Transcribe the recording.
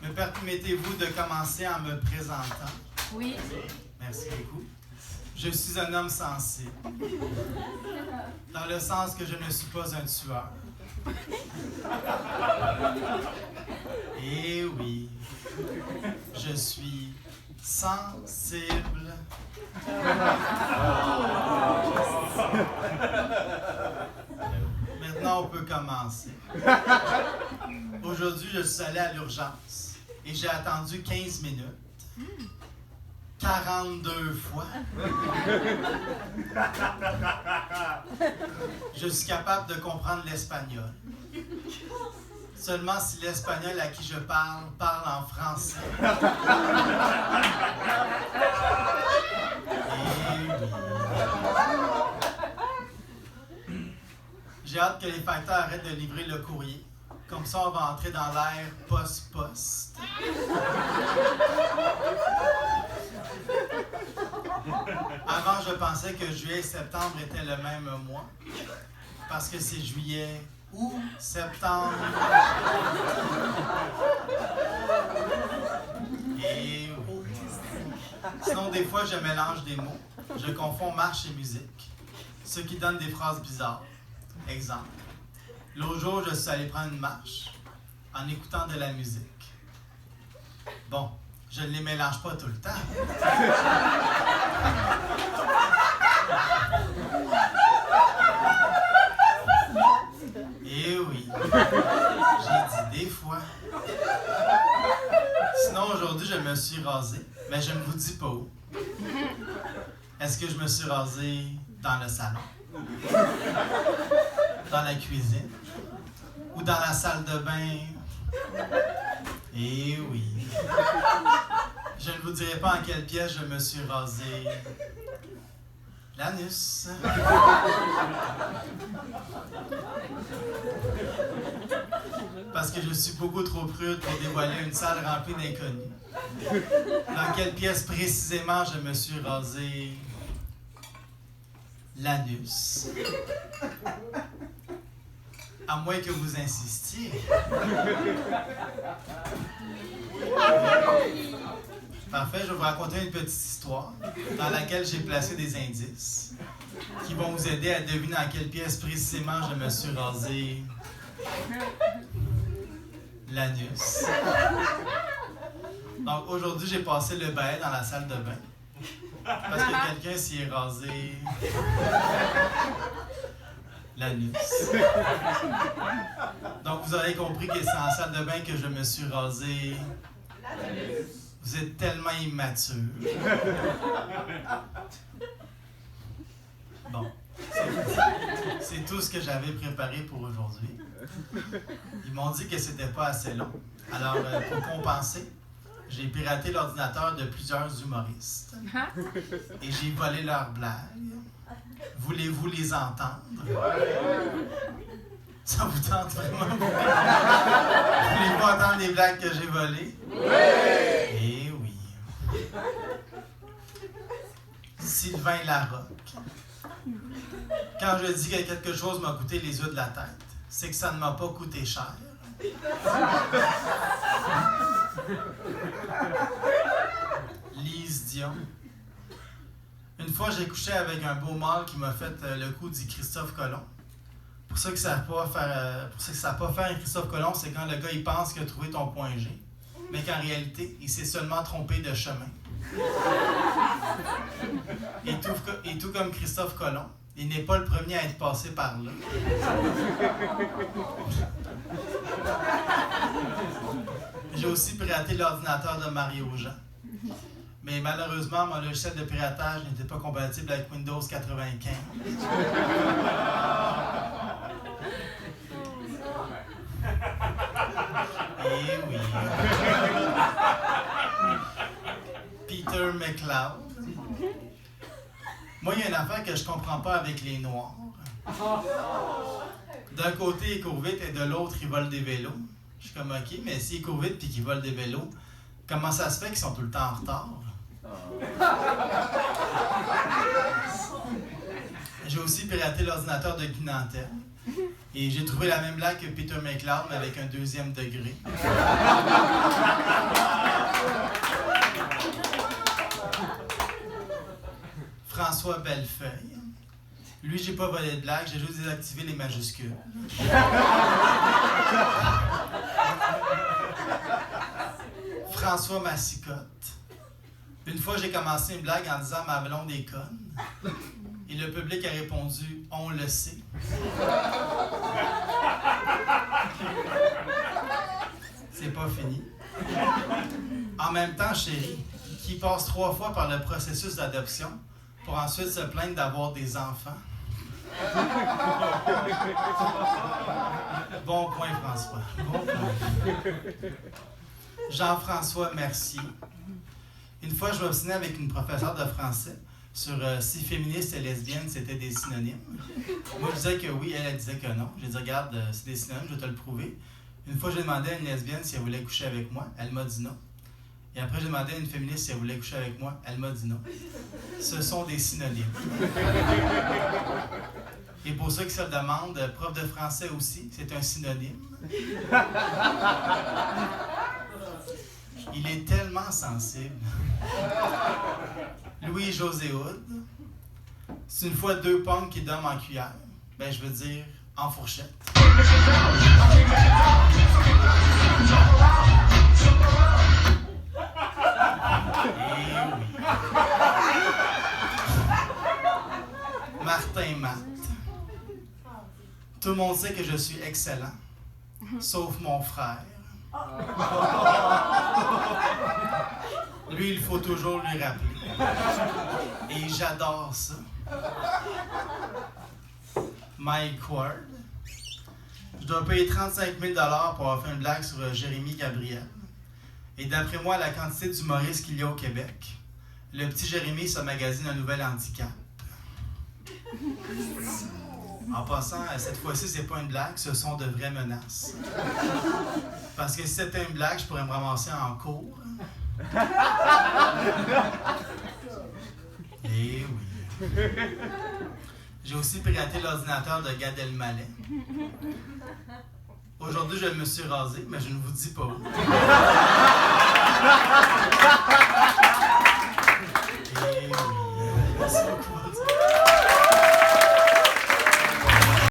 Me permettez-vous de commencer en me présentant? Oui. Merci beaucoup. Je suis un homme sensible, dans le sens que je ne suis pas un tueur. Eh oui, je suis sensible. Maintenant, on peut commencer. Aujourd'hui, je suis allé à l'urgence et j'ai attendu 15 minutes. 42 fois. Je suis capable de comprendre l'espagnol. Seulement si l'espagnol à qui je parle en français. Et oui. J'ai hâte que les facteurs arrêtent de livrer le courrier. Comme ça, on va entrer dans l'ère post-post. Avant, je pensais que juillet et septembre étaient le même mois. Parce que c'est juillet ou septembre. Et oui. Sinon, des fois, je mélange des mots. Je confonds marche et musique. Ce qui donne des phrases bizarres. Exemple. L'autre jour, je suis allé prendre une marche en écoutant de la musique. Bon, je ne les mélange pas tout le temps. Eh oui, j'ai dit des fois. Sinon, aujourd'hui, je me suis rasé, mais je ne vous dis pas où. Est-ce que je me suis rasé dans le salon? Dans la cuisine? Ou dans la salle de bain? Eh oui. Je ne vous dirai pas en quelle pièce je me suis rasé l'anus. Parce que je suis beaucoup trop prude pour dévoiler une salle remplie d'inconnus. Dans quelle pièce précisément je me suis rasé l'anus? À moins que vous insistiez. Parfait, je vais vous raconter une petite histoire dans laquelle j'ai placé des indices qui vont vous aider à deviner à quelle pièce précisément je me suis rasé l'anus. Donc aujourd'hui, j'ai passé le balai dans la salle de bain parce que quelqu'un s'y est rasé l'anus. Donc, vous aurez compris que c'est en salle de bain que je me suis rasé l'anus. Vous êtes tellement immature. Bon, c'est tout ce que j'avais préparé pour aujourd'hui. Ils m'ont dit que c'était pas assez long. Alors, pour compenser, j'ai piraté l'ordinateur de plusieurs humoristes et j'ai volé leurs blagues. Voulez-vous les entendre? Ça vous tente vraiment? Voulez-vous entendre les blagues que j'ai volées? Oui! Eh oui. Sylvain Larocque. Quand je dis que quelque chose m'a coûté les yeux de la tête, c'est que ça ne m'a pas coûté cher. Lise Dion. Une fois, j'ai couché avec un beau mâle qui m'a fait le coup dit Christophe Colomb. Pour ceux qui ne savent pas faire un Christophe Colomb, c'est quand le gars il pense qu'il a trouvé ton point G, mais qu'en réalité, il s'est seulement trompé de chemin. Et tout comme Christophe Colomb, il n'est pas le premier à être passé par là. J'ai aussi piraté l'ordinateur de Mario Jean. Mais malheureusement, mon logiciel de piratage n'était pas compatible avec Windows 95. Eh oui. Peter McLeod. Moi, il y a une affaire que je comprends pas avec les Noirs. D'un côté, ils courent vite et de l'autre, ils volent des vélos. Je suis comme, OK, mais s'ils courent vite et qu'ils volent des vélos, comment ça se fait qu'ils sont tout le temps en retard? J'ai aussi piraté l'ordinateur de Guy Nantel. Et j'ai trouvé la même blague que Peter McLeod, mais avec un deuxième degré. François Bellefeuille. Lui, j'ai pas volé de blague, j'ai juste désactivé les majuscules. François Massicotte. Une fois, j'ai commencé une blague en disant « Ma blonde est conne ». Et le public a répondu « On le sait ». C'est pas fini. En même temps, chérie, qui passe 3 fois par le processus d'adoption pour ensuite se plaindre d'avoir des enfants. Bon point, François. Bon point. Jean-François Mercier. Une fois, je m'obstinais avec une professeure de français sur si féministe et lesbienne, c'était des synonymes. Moi, je disais que oui, elle disait que non. J'ai dit, regarde, c'est des synonymes, je vais te le prouver. Une fois, j'ai demandé à une lesbienne si elle voulait coucher avec moi. Elle m'a dit non. Et après, j'ai demandé à une féministe si elle voulait coucher avec moi. Elle m'a dit non. Ce sont des synonymes. Et pour ceux qui se le demandent, prof de français aussi, c'est un synonyme. Il est tellement sensible. Louis-José Hood. C'est une fois 2 pommes qui dorment en cuillère. Ben, je veux dire, en fourchette. Martin Matt. Tout le monde sait que je suis excellent, sauf mon frère. Lui, il faut toujours lui rappeler. Et j'adore ça. Mike Ward. Je dois payer 35 000 $ pour avoir fait une blague sur Jérémy Gabriel. Et d'après moi, la quantité d'humoristes qu'il y a au Québec, le petit Jérémy se magasine un nouvel handicap. En passant, cette fois-ci, c'est pas une blague, ce sont de vraies menaces. Parce que si c'était une blague, je pourrais me ramasser en cours. Eh oui. J'ai aussi piraté l'ordinateur de Gad Elmaleh. Aujourd'hui, je me suis rasé, mais je ne vous dis pas où.